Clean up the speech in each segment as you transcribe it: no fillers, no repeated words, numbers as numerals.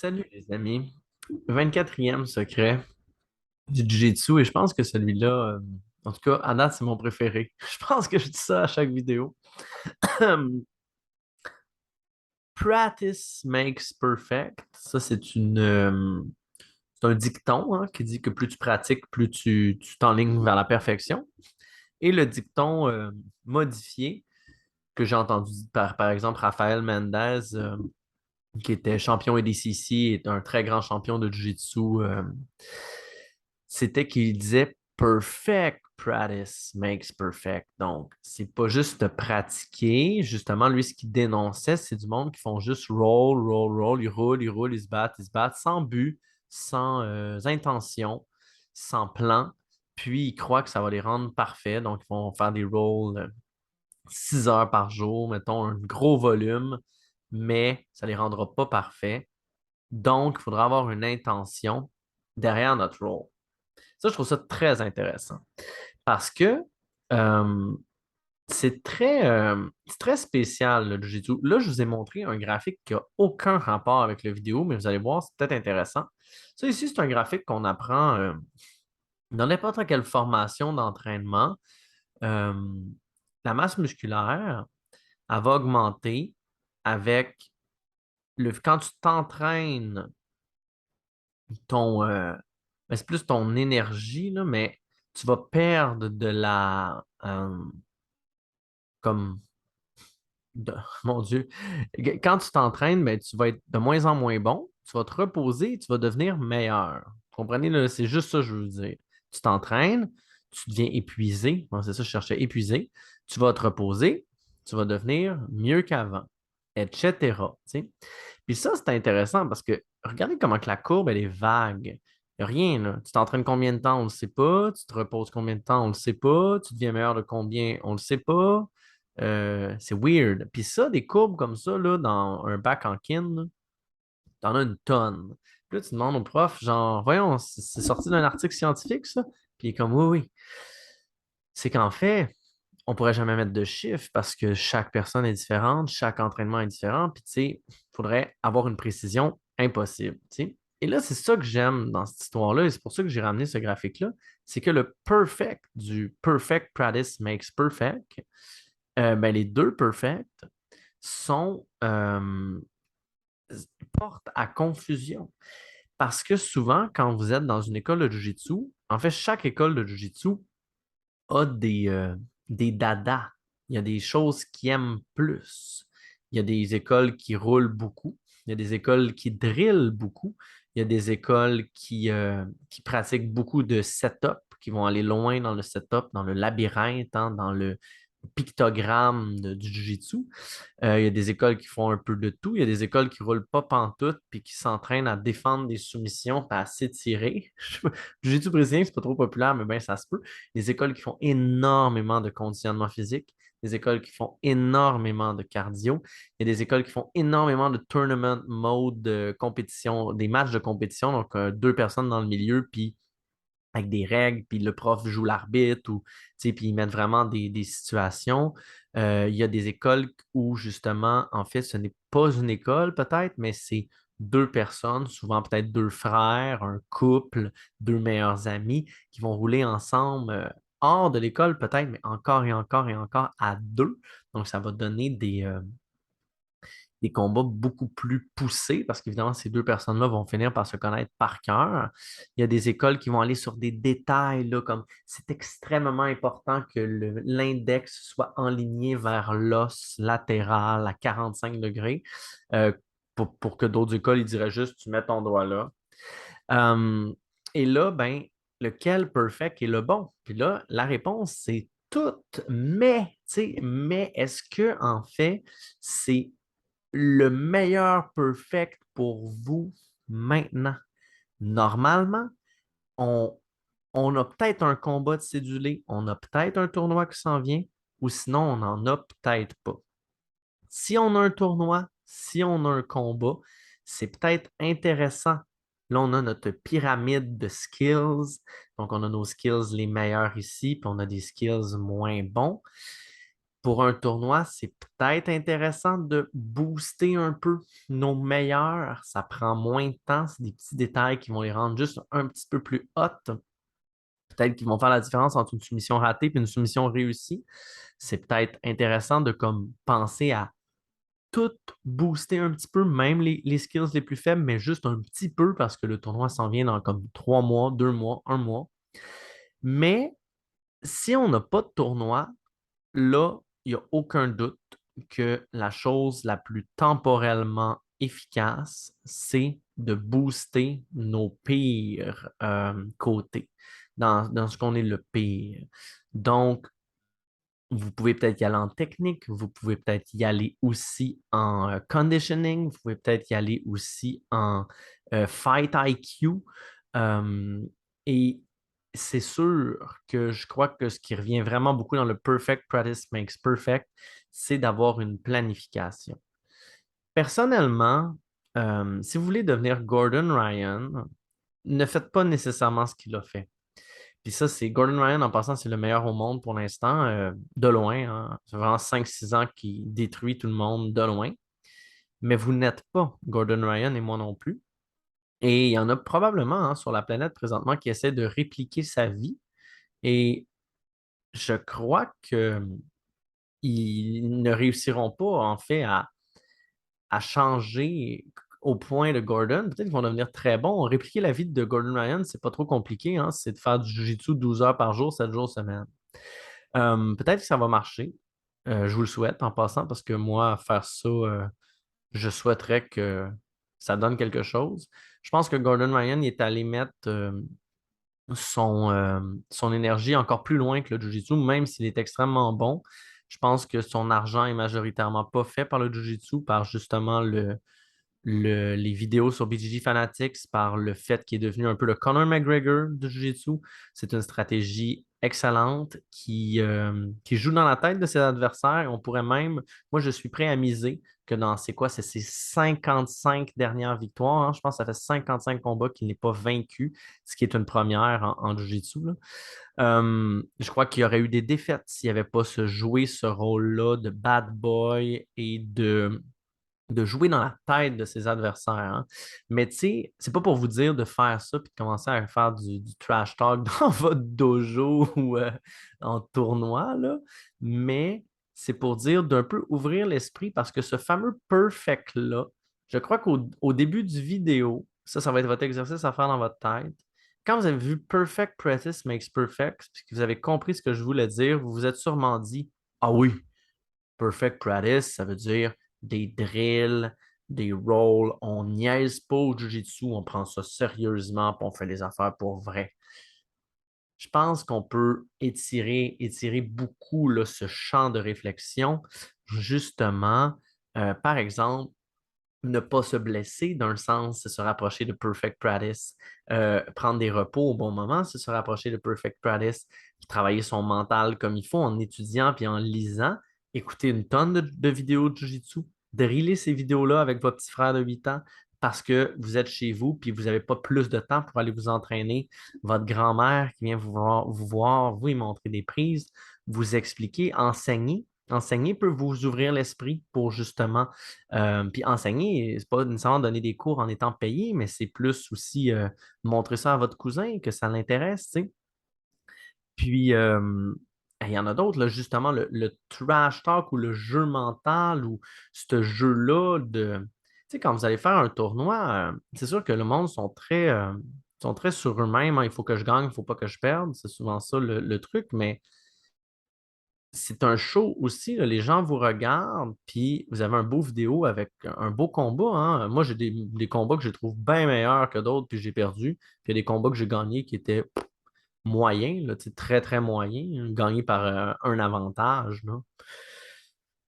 Salut les amis. 24e secret du Jiu-Jitsu et je pense que celui-là, en tout cas, à date, c'est mon préféré. Je pense que je dis ça à chaque vidéo. Practice makes perfect. Ça, c'est un dicton hein, qui dit que plus tu pratiques, plus tu t'enlignes vers la perfection. Et le dicton modifié que j'ai entendu par exemple Rafael Mendez, qui était champion ADCC, est un très grand champion de Jiu-Jitsu. C'était qu'il disait perfect practice makes perfect. Donc, c'est pas juste de pratiquer. Justement, lui, ce qu'il dénonçait, c'est du monde qui font juste roll, roll, roll. Ils roulent, ils se battent sans but, sans intention, sans plan. Puis, ils croient que ça va les rendre parfaits. Donc, ils vont faire des rolls 6 heures par jour, mettons un gros volume, mais ça ne les rendra pas parfaits. Donc, il faudra avoir une intention derrière notre roll. Ça, je trouve ça très intéressant parce que euh, c'est très spécial, le Jiu-Jitsu. Là, je vous ai montré un graphique qui n'a aucun rapport avec la vidéo, mais vous allez voir, c'est peut-être intéressant. Ça, ici, c'est un graphique qu'on apprend dans n'importe quelle formation d'entraînement. Euh, la masse musculaire, elle va augmenter avec quand tu t'entraînes ben, c'est plus ton énergie, là, mais tu vas perdre de comme, mon Dieu, quand tu t'entraînes, ben, tu vas être de moins en moins bon, tu vas te reposer, tu vas devenir meilleur. Comprenez, là, c'est juste ça que je veux dire. Tu t'entraînes, tu deviens épuisé, bon, c'est ça, je cherchais épuisé, tu vas te reposer, tu vas devenir mieux qu'avant, etc. Tu sais. Puis ça, c'est intéressant parce que regardez comment que la courbe, elle est vague. Il n'y a rien, là. Tu t'entraînes combien de temps, on ne le sait pas. Tu te reposes combien de temps, on ne le sait pas. Tu deviens meilleur de combien, on ne le sait pas. C'est weird. Puis ça, des courbes comme ça, là, dans un bac en kin, t'en as une tonne. Puis là, tu demandes au prof, genre, voyons, c'est sorti d'un article scientifique, ça? Puis il est comme, oui, oui. C'est qu'en fait, on pourrait jamais mettre de chiffres parce que chaque personne est différente, chaque entraînement est différent, puis tu sais, il faudrait avoir une précision impossible, tu sais. Et là, c'est ça que j'aime dans cette histoire-là, et c'est pour ça que j'ai ramené ce graphique-là, c'est que le perfect du perfect practice makes perfect, ben, les deux perfect sont portent à confusion. Parce que souvent, quand vous êtes dans une école de Jiu-Jitsu, en fait, chaque école de Jiu-Jitsu a des dadas. Il y a des choses qu'ils aiment plus. Il y a des écoles qui roulent beaucoup. Il y a des écoles qui drillent beaucoup. Il y a des écoles qui pratiquent beaucoup de setup, qui vont aller loin dans le setup, dans le labyrinthe, hein, dans le pictogramme du Jiu-Jitsu. Il y a des écoles qui font un peu de tout. Il y a des écoles qui ne roulent pas pantoute puis qui s'entraînent à défendre des soumissions puis à s'étirer. Le jiu-jitsu brésilien, c'est pas trop populaire, mais bien, ça se peut. Des écoles qui font énormément de conditionnement physique. Des écoles qui font énormément de cardio. Il y a des écoles qui font énormément de tournament mode de compétition, des matchs de compétition, donc deux personnes dans le milieu, puis avec des règles, puis le prof joue l'arbitre, ou, tu sais, puis ils mettent vraiment des situations. Il y a des écoles où, justement, en fait, ce n'est pas une école, peut-être, mais c'est deux personnes, souvent peut-être deux frères, un couple, deux meilleurs amis, qui vont rouler ensemble, hors de l'école, peut-être, mais encore et encore et encore à deux. Donc, ça va donner des combats beaucoup plus poussés parce qu'évidemment, ces deux personnes-là vont finir par se connaître par cœur. Il y a des écoles qui vont aller sur des détails, là, comme c'est extrêmement important que l'index soit enligné vers l'os latéral à 45 degrés. euh, pour que d'autres écoles, ils diraient juste, tu mets ton doigt là. Euh, et là, ben, lequel perfect est le bon? Puis là, la réponse, c'est tout, mais, tu sais, mais est-ce que, en fait, c'est le meilleur perfect pour vous maintenant? Normalement, on, on a peut-être un combat de cédulé, on a peut-être un tournoi qui s'en vient, ou sinon on n'en a peut-être pas. Si on a un tournoi, si on a un combat, c'est peut-être intéressant. Là, on a notre pyramide de skills. Donc, on a nos skills les meilleurs ici, puis on a des skills moins bons. pour un tournoi, c'est peut-être intéressant de booster un peu nos meilleurs. Ça prend moins de temps. C'est des petits détails qui vont les rendre juste un petit peu plus hot. Peut-être qu'ils vont faire la différence entre une soumission ratée et une soumission réussie. C'est peut-être intéressant de comme penser à tout booster un petit peu, même les skills les plus faibles, mais juste un petit peu parce que le tournoi s'en vient dans comme 3 mois, 2 mois, un mois. Mais si on n'a pas de tournoi, là, il n'y a aucun doute que la chose la plus temporellement efficace, c'est de booster nos pires côtés, dans ce qu'on est le pire. Donc, vous pouvez peut-être y aller en technique, vous pouvez peut-être y aller aussi en conditioning, vous pouvez peut-être y aller aussi en fight IQ. Euh, et c'est sûr que je crois que ce qui revient vraiment beaucoup dans le perfect practice makes perfect, c'est d'avoir une planification. Personnellement, si vous voulez devenir Gordon Ryan, ne faites pas nécessairement ce qu'il a fait. Puis ça, c'est Gordon Ryan, en passant, c'est le meilleur au monde pour l'instant, de loin, hein. C'est vraiment 5-6 ans qu'il détruit tout le monde de loin. Mais vous n'êtes pas Gordon Ryan et moi non plus. Et il y en a probablement hein, sur la planète présentement qui essaient de répliquer sa vie. Et je crois qu'ils ne réussiront pas, en fait, à changer au point de Gordon. Peut-être qu'ils vont devenir très bons. Répliquer la vie de Gordon Ryan, c'est pas trop compliqué, hein. C'est de faire du jiu-jitsu 12 heures par jour, 7 jours semaine. Peut-être que ça va marcher. Je vous le souhaite en passant parce que moi, faire ça, je souhaiterais que ça donne quelque chose. Je pense que Gordon Ryan il est allé mettre son énergie encore plus loin que le Jiu-Jitsu, même s'il est extrêmement bon. Je pense que son argent est majoritairement pas fait par le Jiu-Jitsu, par justement les vidéos sur BJJ Fanatics par le fait qu'il est devenu un peu le Conor McGregor du Jiu-Jitsu. C'est une stratégie excellente qui joue dans la tête de ses adversaires. On pourrait même, moi je suis prêt à miser que dans c'est ses 55 dernières victoires, hein, je pense que ça fait 55 combats qu'il n'est pas vaincu, ce qui est une première en Jiu-Jitsu, là. Je crois qu'il y aurait eu des défaites s'il n'y avait pas joué ce rôle-là de bad boy et de jouer dans la tête de ses adversaires, hein. Mais tu sais, c'est pas pour vous dire de faire ça puis de commencer à faire du trash talk dans votre dojo ou en tournoi, là. Mais c'est pour dire d'un peu ouvrir l'esprit parce que ce fameux perfect-là, je crois qu'au début du vidéo, ça va être votre exercice à faire dans votre tête. Quand vous avez vu Perfect Practice Makes Perfect, puis que vous avez compris ce que je voulais dire, vous vous êtes sûrement dit, ah oui, Perfect practice, ça veut dire des drills, des rolls. On niaise pas au jiu-jitsu, on prend ça sérieusement, puis on fait les affaires pour vrai. Je pense qu'on peut étirer beaucoup là, ce champ de réflexion, justement, par exemple, ne pas se blesser d'un sens, c'est se rapprocher de perfect practice. Prendre des repos au bon moment, c'est se rapprocher de perfect practice. Puis travailler son mental comme il faut en étudiant puis en lisant. Écouter une tonne de vidéos de Jiu-Jitsu. Driller ces vidéos-là avec votre petit frère de 8 ans parce que vous êtes chez vous puis vous n'avez pas plus de temps pour aller vous entraîner. Votre grand-mère qui vient vous y montrer des prises, vous expliquer, enseigner. Enseigner peut vous ouvrir l'esprit pour justement puis enseigner, c'est pas nécessairement donner des cours en étant payé, mais c'est plus aussi montrer ça à votre cousin, que ça l'intéresse, tu sais. Puis, il y en a d'autres, là, justement, le trash talk ou le jeu mental ou ce jeu-là de... Tu sais, quand vous allez faire un tournoi, c'est sûr que le monde sont très sur eux-mêmes, hein. Il faut que je gagne, il ne faut pas que je perde. C'est souvent ça le truc, mais c'est un show aussi, là. Les gens vous regardent, puis vous avez un beau vidéo avec un beau combat, hein. Moi, j'ai des combats que je trouve bien meilleurs que d'autres, puis j'ai perdu. Puis il y a des combats que j'ai gagnés qui étaient moyens, là, tu sais, très, très moyens, hein, gagnés par un avantage, là.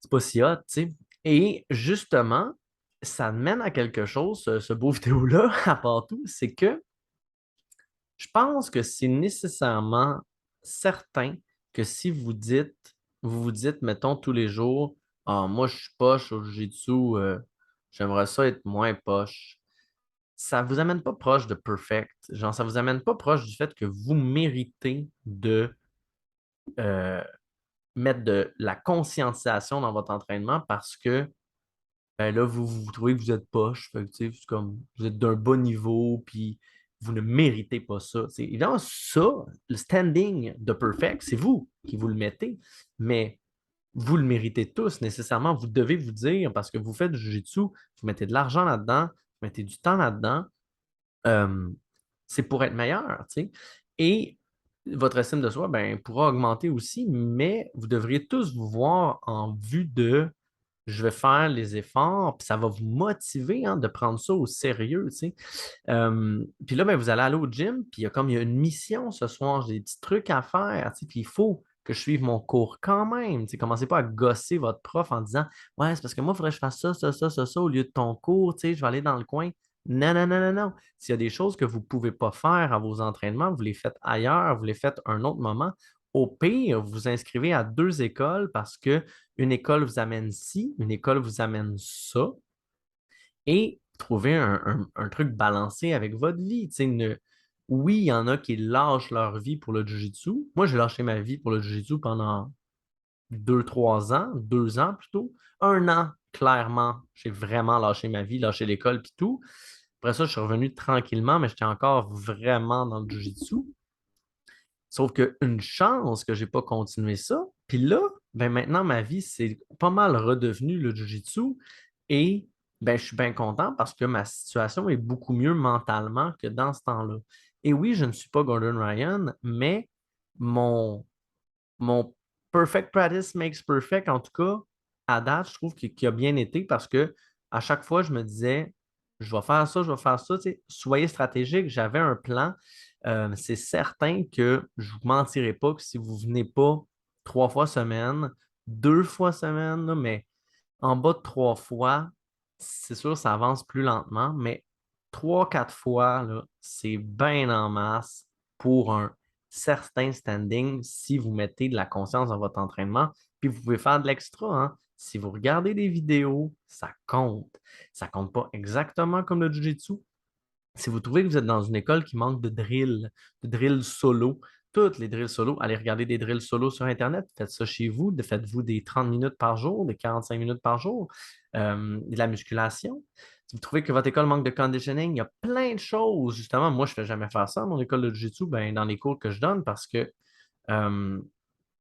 C'est pas si hot, tu sais. Et justement, ça mène à quelque chose, ce beau vidéo-là, à part tout, c'est que je pense que c'est nécessairement certain que si vous vous dites, mettons, tous les jours, ah, moi, je suis poche au jiu-jitsu, j'aimerais ça être moins poche. Ça vous amène pas proche de perfect. Genre, ça vous amène pas proche du fait que vous méritez de, euh, mettre de la conscientisation dans votre entraînement parce que ben là, vous trouvez que vous êtes poche. Fait que, tu sais, c'est comme vous êtes d'un bas niveau, puis vous ne méritez pas ça. C'est évidemment ça, le standing de perfect, c'est vous qui vous le mettez, mais vous le méritez tous nécessairement. Vous devez vous dire, parce que vous faites du jiu-jitsu, vous mettez de l'argent là-dedans, vous mettez du temps là-dedans, euh, c'est pour être meilleur, tu sais. Et votre estime de soi, ben, pourra augmenter aussi, mais vous devriez tous vous voir en vue de je vais faire les efforts, puis ça va vous motiver hein, de prendre ça au sérieux, tu sais. Puis là, ben, vous allez aller au gym, puis il y a une mission ce soir, j'ai des petits trucs à faire, tu sais, puis il faut que je suive mon cours quand même. Tu sais, commencez pas à gosser votre prof en disant ouais, c'est parce que moi, il faudrait que je fasse ça au lieu de ton cours, tu sais, je vais aller dans le coin. Non, non, non, non, non. S'il y a des choses que vous ne pouvez pas faire à vos entraînements, vous les faites ailleurs, vous les faites à un autre moment. Au pire, vous vous inscrivez à deux écoles parce que une école vous amène ci, une école vous amène ça, et trouver un truc balancé avec votre vie. Tu sais, oui, il y en a qui lâchent leur vie pour le jiu-jitsu. Moi, j'ai lâché ma vie pour le jiu-jitsu pendant 2, 3 ans, 2 ans plutôt. 1 an, clairement, j'ai vraiment lâché ma vie, lâché l'école puis tout. Après ça, je suis revenu tranquillement, mais j'étais encore vraiment dans le jiu-jitsu. Sauf qu'une chance que je n'ai pas continué ça. Puis là, ben maintenant, ma vie, c'est pas mal redevenu le jiu-jitsu. Et ben, je suis bien content parce que ma situation est beaucoup mieux mentalement que dans ce temps-là. Et oui, je ne suis pas Gordon Ryan, mais mon, mon perfect practice makes perfect, en tout cas, à date, je trouve qu'il a bien été parce que à chaque fois, je me disais, je vais faire ça, je vais faire ça. Tu sais, soyez stratégique, j'avais un plan. C'est certain que je ne vous mentirai pas que si vous ne venez pas 3 fois semaine, 2 fois semaine, là, mais en bas de 3 fois, c'est sûr, ça avance plus lentement, mais 3, 4 fois, là, c'est bien en masse pour un certain standing si vous mettez de la conscience dans votre entraînement. Puis vous pouvez faire de l'extra, hein. Si vous regardez des vidéos, ça compte. Ça compte pas exactement comme le Jiu-Jitsu, si vous trouvez que vous êtes dans une école qui manque de drills solo, toutes les drills solo, allez regarder des drills solo sur Internet, faites ça chez vous, faites-vous des 30 minutes par jour, des 45 minutes par jour, de la musculation. Si vous trouvez que votre école manque de conditioning, il y a plein de choses. Justement, moi, je ne fais jamais faire ça à mon école de Jiu-Jitsu, ben, dans les cours que je donne parce que euh,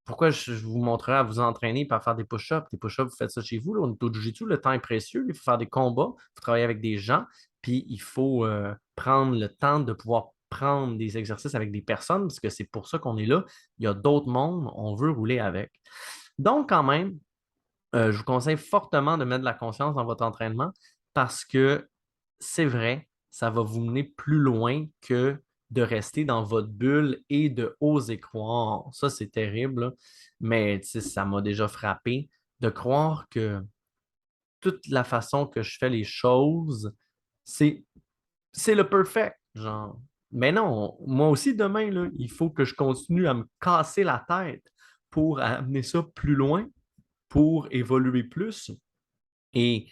pourquoi je vous montrerai à vous entraîner par faire des push-ups? Des push-ups, vous faites ça chez vous. Là, on est au jiu-jitsu, le temps est précieux. Il faut faire des combats, il faut travailler avec des gens, puis il faut prendre le temps de pouvoir prendre des exercices avec des personnes, parce que c'est pour ça qu'on est là. Il y a d'autres mondes, on veut rouler avec. Donc, quand même, je vous conseille fortement de mettre de la conscience dans votre entraînement parce que c'est vrai, ça va vous mener plus loin que de rester dans votre bulle et de oser croire. Ça, c'est terrible, là. Mais tu sais, ça m'a déjà frappé de croire que toute la façon que je fais les choses, c'est c'est le perfect, genre. Mais non, moi aussi demain, là, il faut que je continue à me casser la tête pour amener ça plus loin, pour évoluer plus. Et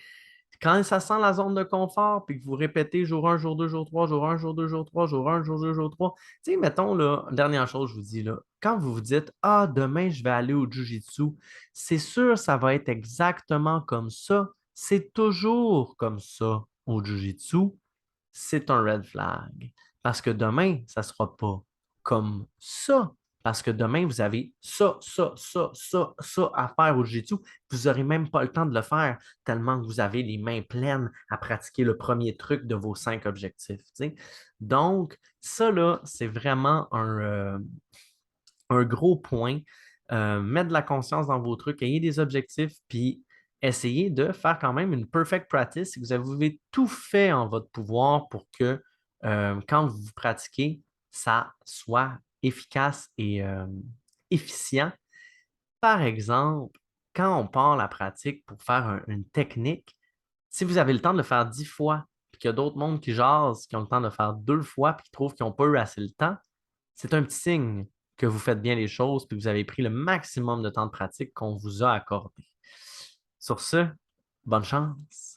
quand ça sent la zone de confort, puis que vous répétez jour un, jour 2, jour 3, jour un, jour 2, jour 3, jour un, jour 2, jour 3, tu sais, mettons, là, dernière chose, je vous dis, là, quand vous vous dites, ah, demain, je vais aller au Jiu-Jitsu, c'est sûr, ça va être exactement comme ça. C'est toujours comme ça au Jiu-Jitsu. C'est un red flag. Parce que demain, ça ne sera pas comme ça. Parce que demain, vous avez ça à faire au Jiu-Jitsu. Vous n'aurez même pas le temps de le faire tellement que vous avez les mains pleines à pratiquer le premier truc de vos 5 objectifs. Tu sais. Donc, ça, là, c'est vraiment un gros point. Mettre de la conscience dans vos trucs, ayez des objectifs, puis essayez de faire quand même une perfect practice. Si vous avez tout fait en votre pouvoir pour que quand vous pratiquez, ça soit efficace et efficient. Par exemple, quand on part la pratique pour faire une technique, si vous avez le temps de le faire 10 fois, puis qu'il y a d'autres mondes qui jasent, qui ont le temps de le faire 2 fois, puis qui trouvent qu'ils n'ont pas eu assez le temps, c'est un petit signe que vous faites bien les choses, puis que vous avez pris le maximum de temps de pratique qu'on vous a accordé. Sur ce, bonne chance.